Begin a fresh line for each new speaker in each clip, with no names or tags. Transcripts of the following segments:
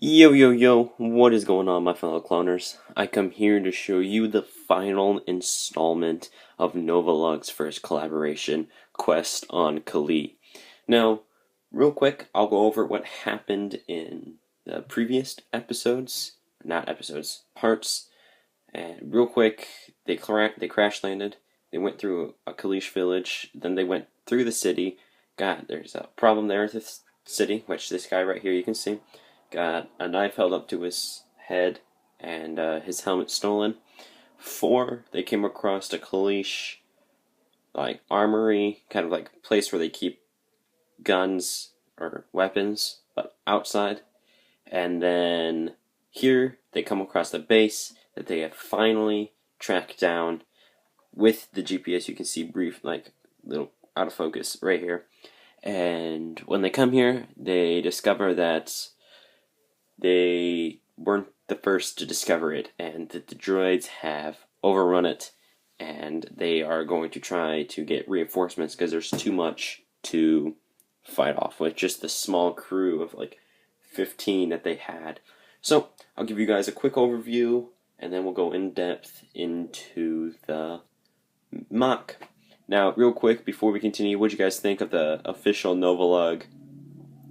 Yo yo yo, what is going on, my fellow cloners? I come here to show you the final installment of NovaLUG's first collaboration, Quest on Kalee. Now, real quick, I'll go over what happened in the previous parts. And real quick, they crash landed, they went through a Kaleesh village, then they went through the city. There's a problem there with the city, which this guy right here you can see. Got a knife held up to his head and his helmet stolen. 4, they came across a Kaleesh armory, kind of like place where they keep guns or weapons, but outside. And then here they come across the base that they have finally tracked down with the GPS. You can see little out of focus right here. And when they come here, they discover that they weren't the first to discover it, and that the droids have overrun it, and they are going to try to get reinforcements because there's too much to fight off with just the small crew of 15 that they had. So I'll give you guys a quick overview, and then we'll go in depth into the MOC. Now, real quick, before we continue, what do you guys think of the official NovaLUG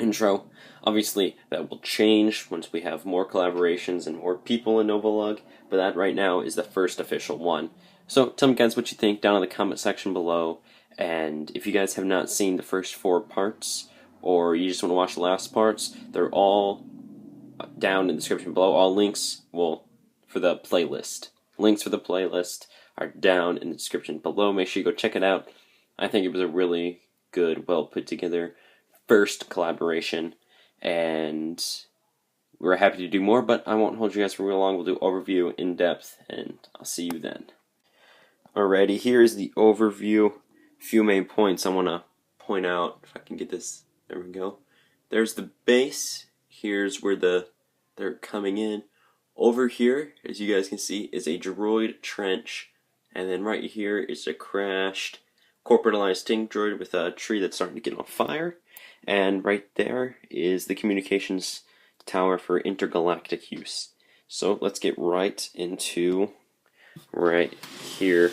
intro? Obviously, that will change once we have more collaborations and more people in NovaLUG, but that right now is the first official one. So tell me guys what you think down in the comment section below, and if you guys have not seen the first 4 parts, or you just want to watch the last parts, they're all down in the description below. All links for the playlist. Links for the playlist are down in the description below. Make sure you go check it out. I think it was a really good, well put together first collaboration, and we're happy to do more, but I won't hold you guys for real long. We'll do overview in depth, and I'll see you then. Alrighty, here's the overview. Few main points I want to point out. If I can get this, there we go. There's the base. Here's where they're coming in. Over here, as you guys can see, is a droid trench, and then right here is a crashed corporatalized stink droid with a tree that's starting to get on fire. And right there is the communications tower for intergalactic use. So let's get right into right here.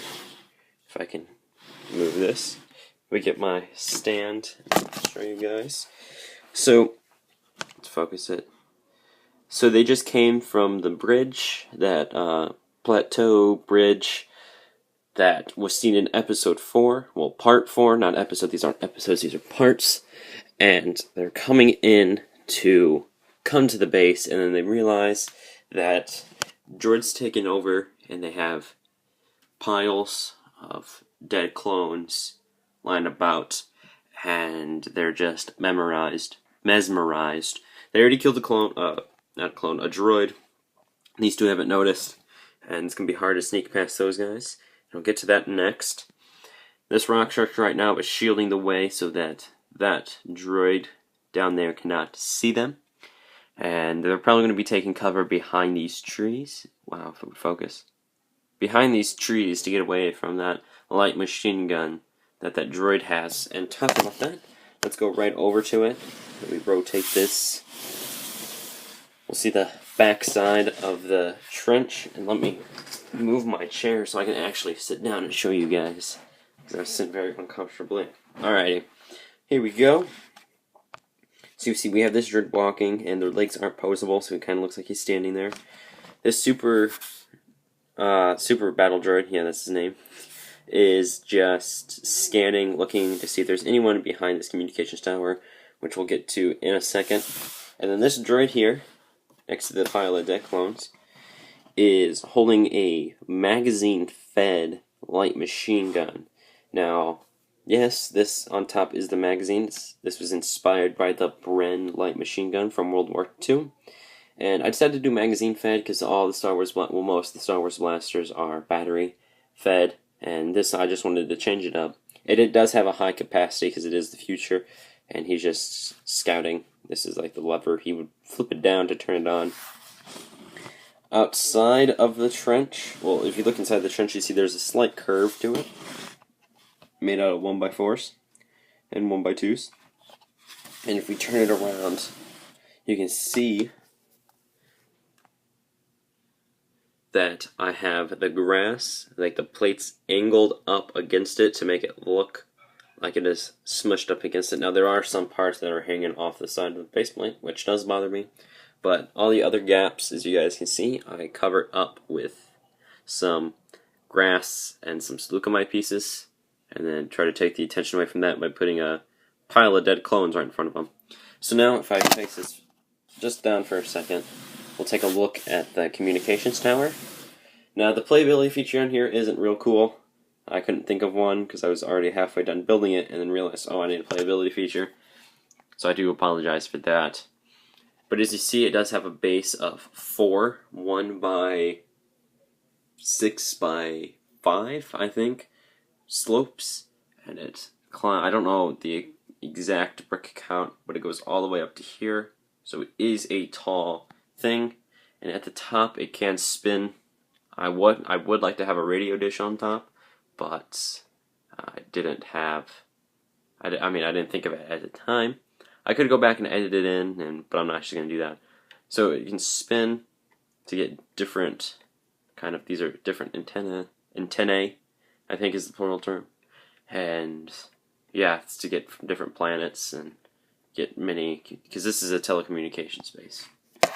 If I can move this, we get my stand. I'll show you guys. So let's focus it. So they just came from the bridge, that plateau bridge that was seen in episode 4. Well, part 4, not episode. These aren't episodes, these are parts. And they're coming in to come to the base, and then they realize that droids taken over, and they have piles of dead clones lying about, and they're just mesmerized. They already killed a droid. These 2 haven't noticed, and it's going to be hard to sneak past those guys. I'll get to that next. This rock structure right now is shielding the way so that droid down there cannot see them. And they're probably going to be taking cover behind these trees. Wow, if it would focus. Behind these trees to get away from that light machine gun that droid has. And talking about that, let's go right over to it. Let me rotate this. We'll see the back side of the trench, and let me move my chair so I can actually sit down and show you guys, because I sit very uncomfortably. Alrighty, here we go. So you see we have this droid walking, and their legs aren't posable, so it kind of looks like he's standing there. This super battle droid, yeah, that's his name, is just scanning, looking to see if there's anyone behind this communications tower, which we'll get to in a second. And then this droid here, next to the pile of dead clones, is holding a magazine-fed light machine gun. Now, yes, this on top is the magazine. This was inspired by the Bren light machine gun from World War II. And I decided to do magazine-fed because most of the Star Wars blasters are battery-fed, and this I just wanted to change it up. It does have a high capacity because it is the future, and he's just scouting. This is like the lever. He would flip it down to turn it on. Outside of the trench, well, if you look inside the trench, you see there's a slight curve to it, made out of 1x4s and 1x2s. And if we turn it around, you can see that I have the grass, like the plates angled up against it to make it look like it is smushed up against it. Now there are some parts that are hanging off the side of the base plate, which does bother me, but all the other gaps, as you guys can see, I covered up with some grass and some silicamide pieces, and then try to take the attention away from that by putting a pile of dead clones right in front of them. So now if I face this just down for a second, we'll take a look at the communications tower. Now the playability feature on here isn't real cool. I couldn't think of one because I was already halfway done building it and then realized, oh, I need a playability feature. So I do apologize for that. But as you see, it does have a base of 4, 1 by 6 by 5, I think, slopes. And I don't know the exact brick count, but it goes all the way up to here. So it is a tall thing. And at the top, it can spin. I would like to have a radio dish on top, but I didn't think of it at the time. I could go back and edit it in, but I'm not actually going to do that. So you can spin to get different these are different antennae, I think is the plural term. And yeah, it's to get from different planets and get many, because this is a telecommunications space.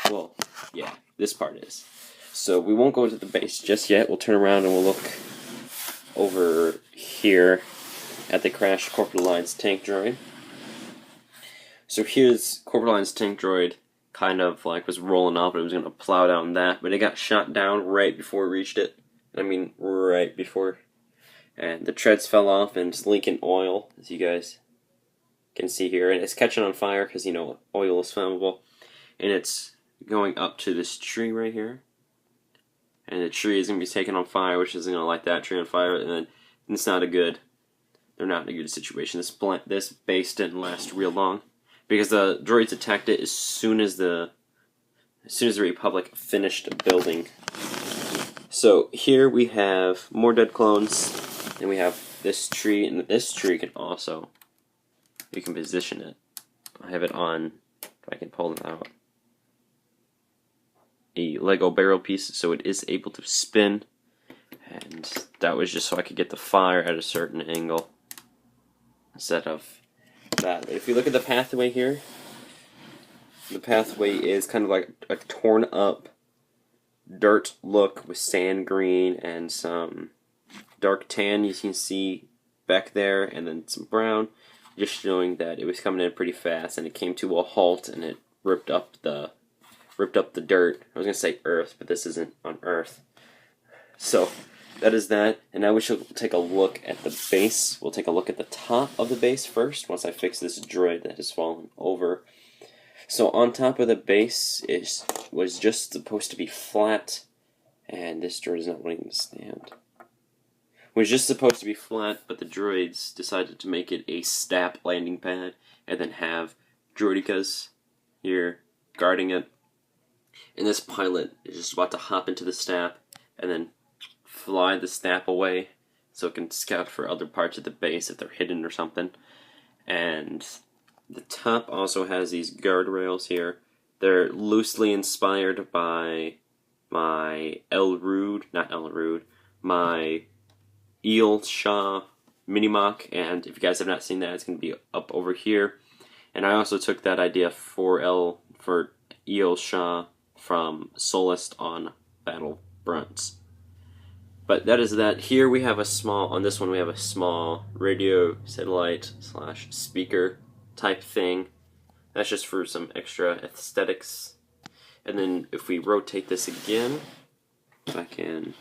Well, yeah, this part is. So we won't go to the base just yet. We'll turn around and we'll look over here at the crashed Corporate Alliance tank droid. So here's Corporate Alliance tank droid, kind of like was rolling up and it was going to plow down that, but it got shot down right before it reached it. I mean, right before. And the treads fell off and it's leaking oil, as you guys can see here. And it's catching on fire because, you know, oil is flammable. And it's going up to this tree right here. And the tree is going to be taken on fire, which is going to light that tree on fire. And then it's not a good, they're not in a good situation. This base didn't last real long, because the droids attacked it as soon as the Republic finished building. So here we have more dead clones, and we have this tree, and this tree can also, you can position it. I have it on, if I can pull it out, a Lego barrel piece, so it is able to spin, and that was just so I could get the fire at a certain angle instead of that. But if you look at the pathway here, the pathway is kind of like a torn up dirt look with sand green and some dark tan you can see back there, and then some brown, just showing that it was coming in pretty fast and it came to a halt and it ripped up the dirt. I was going to say earth, but this isn't on earth. So that is that, and now we shall take a look at the base. We'll take a look at the top of the base first, once I fix this droid that has fallen over. So on top of the base was just supposed to be flat, and this droid is not wanting to stand. Was just supposed to be flat, but the droids decided to make it a stap landing pad, and then have droidicas here guarding it. And this pilot is just about to hop into the stap, and then fly the stap away, so it can scout for other parts of the base if they're hidden or something. And the top also has these guardrails here. They're loosely inspired by my my Eel Shah mini mock, and if you guys have not seen that, it's going to be up over here. And I also took that idea for Eel Shah from Solist on Battlefronts. But that is that. Here we have on this one we have a small radio satellite / speaker type thing. That's just for some extra aesthetics. And then if we rotate this again, if I can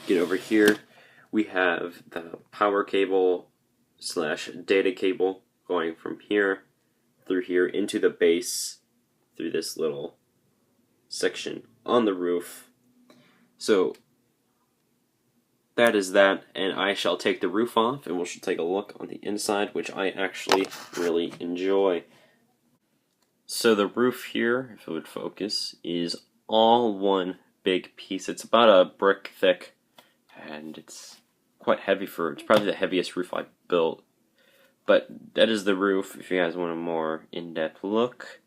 get over here, we have the power cable / data cable going from here through here into the base through this little section on the roof. So that is that, and I shall take the roof off and we'll take a look on the inside, which I actually really enjoy. So the roof here, if it would focus, is all one big piece. It's about a brick thick, and it's quite heavy it's probably the heaviest roof I've built. But that is the roof, if you guys want a more in-depth look.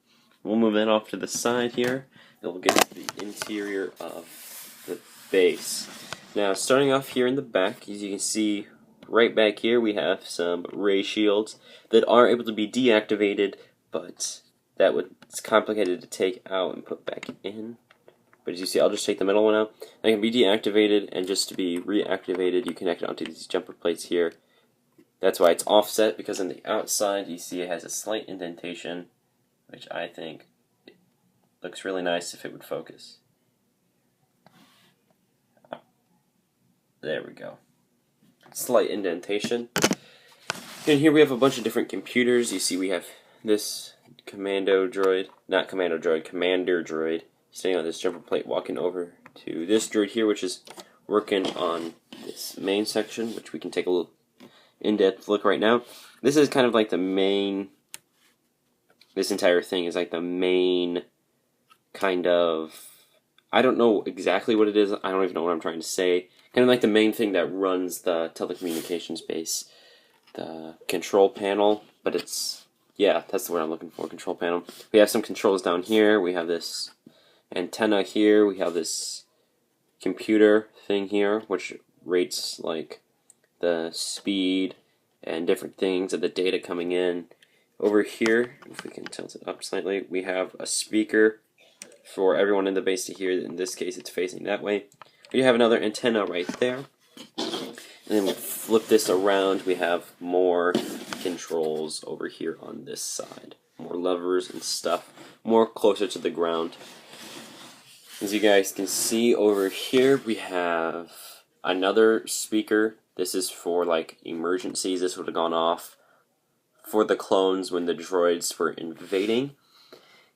We'll move that off to the side here, and we'll get to the interior of the base. Now, starting off here in the back, as you can see, right back here we have some ray shields that are able to be deactivated, but it's complicated to take out and put back in. But as you see, I'll just take the middle one out. They can be deactivated, and just to be reactivated, you connect it onto these jumper plates here. That's why it's offset, because on the outside, you see it has a slight indentation, which I think looks really nice if it would focus. There we go. Slight indentation. And here we have a bunch of different computers. You see we have this commander droid, sitting on this jumper plate, walking over to this droid here, which is working on this main section, which we can take a little in-depth look right now. This is kind of like the main, this entire thing is like the main kind of, I don't know exactly what it is, I don't even know what I'm trying to say, kind of like the main thing that runs the telecommunications base, the control panel, but it's, yeah, that's the word I'm looking for, control panel. We have some controls down here, we have this antenna here, we have this computer thing here, which rates like the speed and different things of the data coming in. Over here, if we can tilt it up slightly, we have a speaker for everyone in the base to hear. In this case, it's facing that way. We have another antenna right there. And then we'll flip this around. We have more controls over here on this side. More levers and stuff. More closer to the ground. As you guys can see over here, we have another speaker. This is for like emergencies. This would have gone off for the clones when the droids were invading.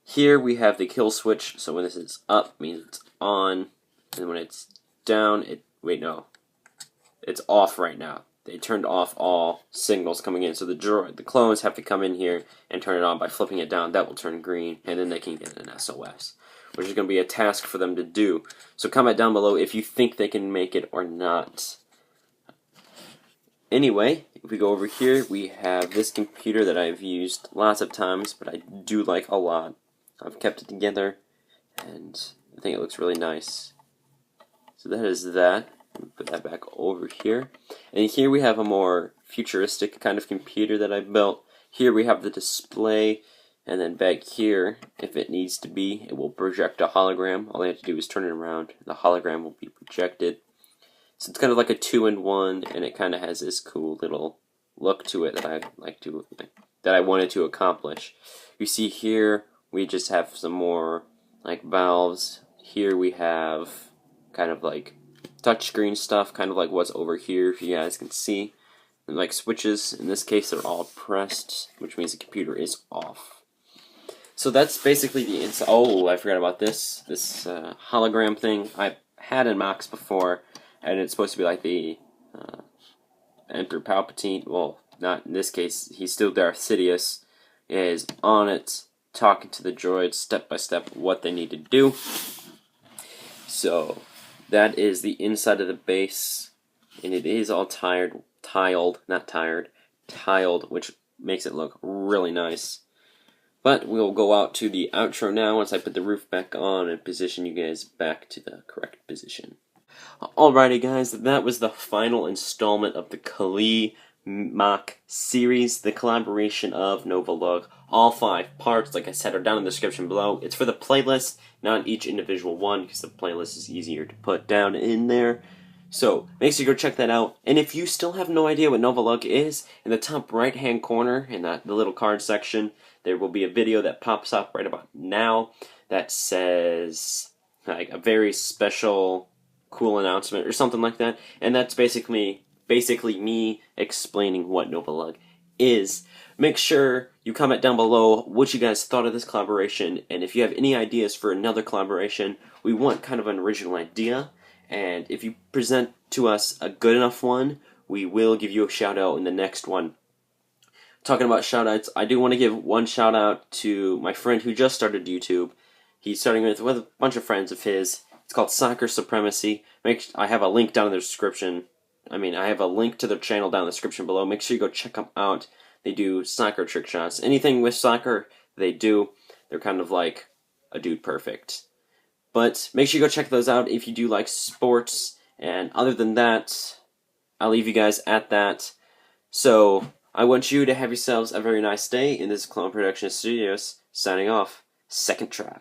Here we have the kill switch, so when this is up, means it's on, and when it's down, it's off right now. They turned off all signals coming in, so the clones have to come in here and turn it on by flipping it down. That will turn green, and then they can get an SOS, which is going to be a task for them to do. So comment down below if you think they can make it or not. Anyway, if we go over here, we have this computer that I've used lots of times, but I do like a lot. I've kept it together, and I think it looks really nice. So that is that. Put that back over here. And here we have a more futuristic kind of computer that I built. Here we have the display, and then back here, if it needs to be, it will project a hologram. All I have to do is turn it around, and the hologram will be projected. So it's kind of like a 2-in-1, and it kind of has this cool little look to it that I wanted to accomplish. You see here, we just have some more like valves. Here we have kind of like touchscreen stuff, kind of like what's over here, if you guys can see. And like switches, in this case, they're all pressed, which means the computer is off. So that's basically the inside. Oh, I forgot about this hologram thing. I've had in MOCs before, and it's supposed to be like the Emperor Palpatine. Well, not in this case. He's still Darth Sidious. Is on it, talking to the droids step by step what they need to do. So that is the inside of the base, and it is all tiled, which makes it look really nice. But we'll go out to the outro now once I put the roof back on and position you guys back to the correct position. Alrighty guys, that was the final installment of the Kalee MOC series, the collaboration of NovaLUG. All 5 parts, like I said, are down in the description below. It's for the playlist, not each individual one, because the playlist is easier to put down in there. So, make sure you go check that out. And if you still have no idea what NovaLUG is, in the top right-hand corner, in the little card section, there will be a video that pops up right about now that says, like, a very special, cool announcement, or something like that. And that's basically me explaining what NovaLUG is. Make sure you comment down below what you guys thought of this collaboration, and if you have any ideas for another collaboration, we want kind of an original idea, and if you present to us a good enough one, we will give you a shout out in the next one. Talking about shout outs, I do want to give one shout out to my friend who just started YouTube. He's starting with a bunch of friends of his. It's called Soccer Supremacy. I have a link down in the description. I have a link to their channel down in the description below. Make sure you go check them out. They do soccer trick shots. Anything with soccer, they do. They're kind of like a Dude Perfect. But make sure you go check those out if you do like sports. And other than that, I'll leave you guys at that. So, I want you to have yourselves a very nice day. And this is Clone Production Studios, signing off. Second try.